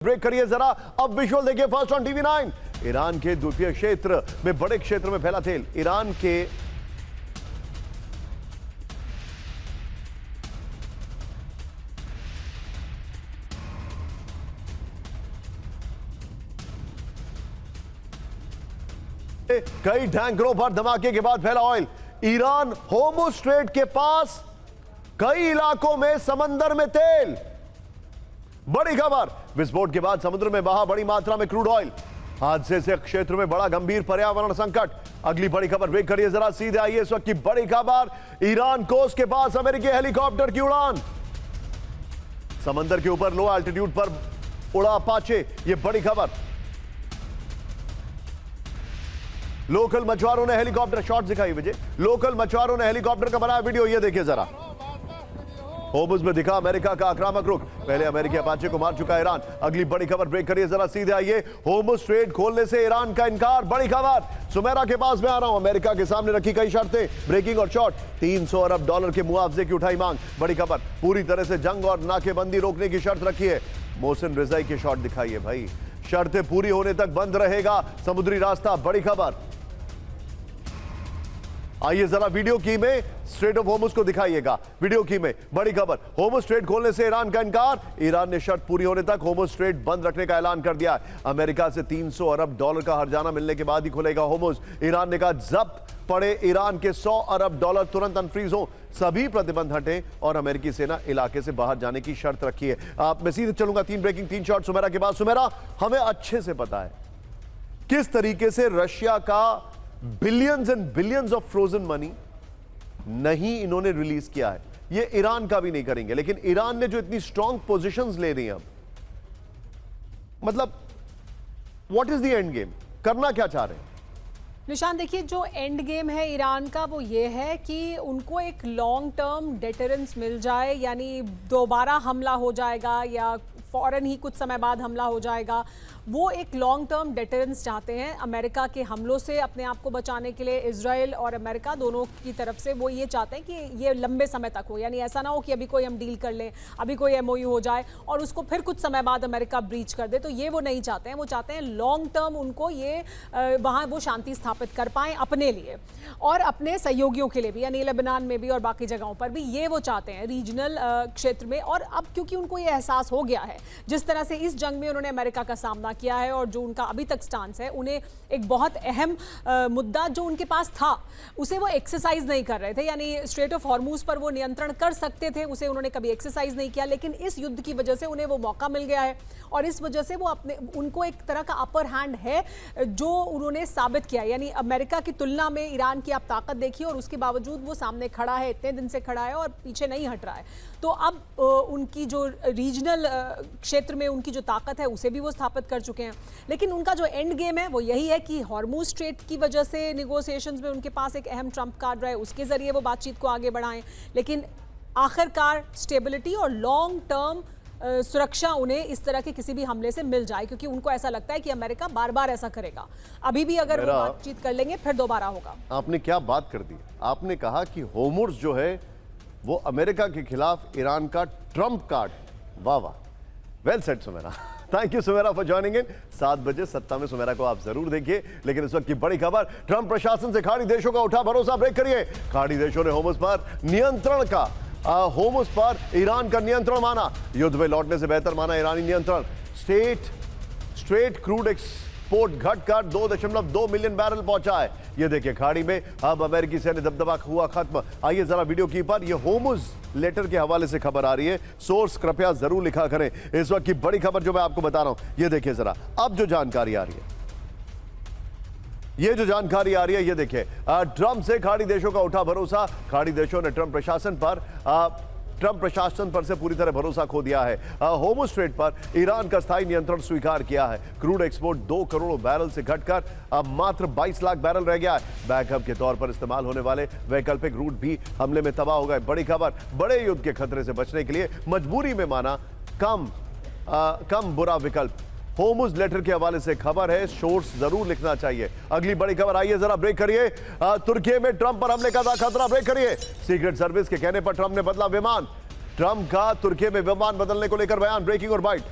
Break करिए जरा, अब विजुअल देखिए फर्स्ट ऑन टीवी 9। ईरान के द्वीपीय क्षेत्र में बड़े क्षेत्र में फैला तेल। ईरान के कई टैंकरों पर धमाके के बाद फैला ऑयल। ईरान होर्मुज स्ट्रेट के पास कई इलाकों में समंदर में तेल। बड़ी खबर, विस्फोट के बाद समुद्र में बहा बड़ी मात्रा में क्रूड ऑयल। हादसे से क्षेत्र में बड़ा गंभीर पर्यावरण संकट। अगली बड़ी खबर ब्रेक करिए जरा, सीधे आइए इस वक्त की बड़ी खबर। ईरान कोस्ट के पास अमेरिकी हेलीकॉप्टर की उड़ान। समंदर के ऊपर लो एल्टीट्यूड पर उड़ा अपाचे, यह बड़ी खबर। लोकल मछुआरों ने हेलीकॉप्टर शॉट दिखाई विजय। लोकल मछुआरों ने हेलीकॉप्टर का बनाया वीडियो, यह देखिए जरा। होर्मुज में दिखा अमेरिका का आक्रामक रुख। पहले अमेरिकी अपाचे को मार चुका ईरान। अगली बड़ी खबर ब्रेक करिए जरा, सीधे आइए। होर्मुज स्ट्रेट खोलने से ईरान का इनकार। बड़ी खबर, सुमेरा के पास मैं आ रहा हूं। अमेरिका के सामने रखी कई शर्तें, ब्रेकिंग और शॉट। 300 अरब डॉलर के मुआवजे की उठाई मांग। बड़ी खबर, पूरी तरह से जंग और नाकेबंदी रोकने की शर्त रखी है। मोहसिन रिजाई के शॉट दिखाइए भाई। शर्तें पूरी होने तक बंद रहेगा समुद्री रास्ता। बड़ी खबर, आइए जरा वीडियो की में स्ट्रेट ऑफ होर्मुज को दिखाइएगा। वीडियो की में बड़ी खबर, होर्मुज स्ट्रेट खोलने से ईरान का इनकार। ईरान ने शर्त पूरी होने तक होर्मुज स्ट्रेट बंद रखने का ऐलान कर दिया है। अमेरिका से 300 अरब डॉलर का हर्जाना मिलने के बाद ही खुलेगा होर्मुज। ईरान ने कहा जब्त पड़े ईरान के 100 अरब डॉलर तुरंत अनफ्रीज हो, सभी प्रतिबंध हटें और अमेरिकी सेना इलाके से बाहर जाने की शर्त रखी है। मैं सीधे चलूंगा, 3 ब्रेकिंग 3 शॉट सुमेरा के बाद। सुमेरा, हमें अच्छे से पता है किस तरीके से रशिया का billions and billions of frozen money नहीं इन्होंने रिलीज किया है। ये ईरान का भी नहीं करेंगे, लेकिन ईरान ने जो इतनी स्ट्रॉन्ग पोजीशंस ले रही हैं अब, मतलब what is the end game? करना क्या चाह रहे हैं निशान? देखिए, जो एंड गेम है ईरान का वो ये है कि उनको एक लॉन्ग टर्म डेटरेंस मिल जाए, यानी दोबारा हमला हो जाएगा या फौरन ही कुछ समय बाद हमला हो जाएगा। वो एक लॉन्ग टर्म डेटरेंस चाहते हैं अमेरिका के हमलों से अपने आप को बचाने के लिए। इजराइल और अमेरिका दोनों की तरफ से वो ये चाहते हैं कि ये लंबे समय तक हो, यानी ऐसा ना हो कि अभी कोई हम डील कर लें, अभी कोई एमओयू हो जाए और उसको फिर कुछ समय बाद अमेरिका ब्रीच कर दे। तो ये वो नहीं चाहते हैं। वो चाहते हैं लॉन्ग टर्म उनको ये वहाँ वो शांति स्थापित कर पाएँ अपने लिए और अपने सहयोगियों के लिए भी, यानी लेबनान में भी और बाकी जगहों पर भी। ये वो चाहते हैं रीजनल क्षेत्र में। और अब क्योंकि उनको ये एहसास हो गया है, जिस तरह से इस जंग में उन्होंने अमेरिका का सामना किया है और जो उनका अभी तक स्टांस है, उन्हें एक बहुत अहम मुद्दा जो उनके पास था उसे वो एक्सरसाइज नहीं कर रहे थे। यानी स्ट्रेट ऑफ हॉर्मुज पर वो नियंत्रण कर सकते थे, उसे उन्होंने कभी एक्सरसाइज नहीं किया। लेकिन इस युद्ध की वजह से उन्हें वो मौका मिल गया है और इस वजह से वो उनको एक तरह का अपर हैंड है जो उन्होंने साबित किया। यानी अमेरिका की तुलना में ईरान की आप ताकत देखिए और उसके बावजूद वो सामने खड़ा है, इतने दिन से खड़ा है और पीछे नहीं हट रहा है। तो अब उनकी जो रीजनल क्षेत्र में उनकी जो ताकत है उसे भी वो स्थापित कर चुके हैं। लेकिन उनका जो एंड गेम है वो यही है कि हॉर्मुज स्ट्रेट की वजह से निगोशिएशंस में उनके पास एक अहम ट्रम्प कार्ड रहा है, उसके जरिए वो बातचीत को आगे बढ़ाएं। लेकिन आखिरकार स्टेबिलिटी और लॉन्ग टर्म सुरक्षा उन्हें इस तरह के किसी भी हमले से मिल जाए, क्योंकि उनको ऐसा लगता है कि अमेरिका बार बार ऐसा करेगा। अभी भी अगर वो बातचीत कर लेंगे फिर दोबारा होगा। आपने क्या बात कर दी, आपने कहा कि होर्मुज जो है वो अमेरिका के खिलाफ ईरान का ट्रम्प कार्ड। वाह वाह, well said Sumera. Thank you Sumera for joining in. 7 बजे सत्ता में सुमेरा को आप जरूर देखिए। लेकिन इस वक्त की बड़ी खबर, ट्रंप प्रशासन से खाड़ी देशों का उठा भरोसा। ब्रेक करिए। खाड़ी देशों ने होर्मुज पर नियंत्रण का होर्मुज पर ईरान का नियंत्रण माना। युद्ध में लौटने से बेहतर माना ईरानी नियंत्रण। स्ट्रेट क्रूड एक्सपोर्ट घटकर 2.2 मिलियन बैरल पहुंचा है। ये देखिए, खाड़ी में अब अमेरिकी सैन्य दबदबा हुआ खत्म। आइए जरा वीडियो की पर, ये होर्मुज लेटर के हवाले से खबर आ रही है। सोर्स कृपया जरूर लिखा करें। इस वक्त की बड़ी खबर जो मैं आपको बता रहा हूं, ये देखिए जरा। अब जो जानकारी आ रही है, ये जो जानकारी आ रही है, ये देखिए। ट्रंप से खाड़ी देशों का उठा भरोसा। खाड़ी देशों ने ट्रंप प्रशासन पर से पूरी तरह भरोसा खो दिया है। होर्मुज स्ट्रेट पर ईरान का स्थायी नियंत्रण स्वीकार किया है। क्रूड एक्सपोर्ट 2 करोड़ बैरल से घटकर अब मात्र 22 लाख बैरल रह गया है। बैकअप के तौर पर इस्तेमाल होने वाले वैकल्पिक रूट भी हमले में तबाह हो गए। बड़ी खबर, बड़े युद्ध के खतरे से बचने के लिए मजबूरी में माना कम बुरा विकल्प। होर्मुज लेटर के हवाले से खबर है, सोर्स जरूर लिखना चाहिए। अगली बड़ी खबर, आइए जरा ब्रेक करिए। तुर्की में ट्रंप पर हमले का था खतरा। ब्रेक करिए। सीक्रेट सर्विस के कहने पर ट्रंप ने बदला विमान। ट्रंप का तुर्की में विमान बदलने को लेकर बयान। ब्रेकिंग और बाइट।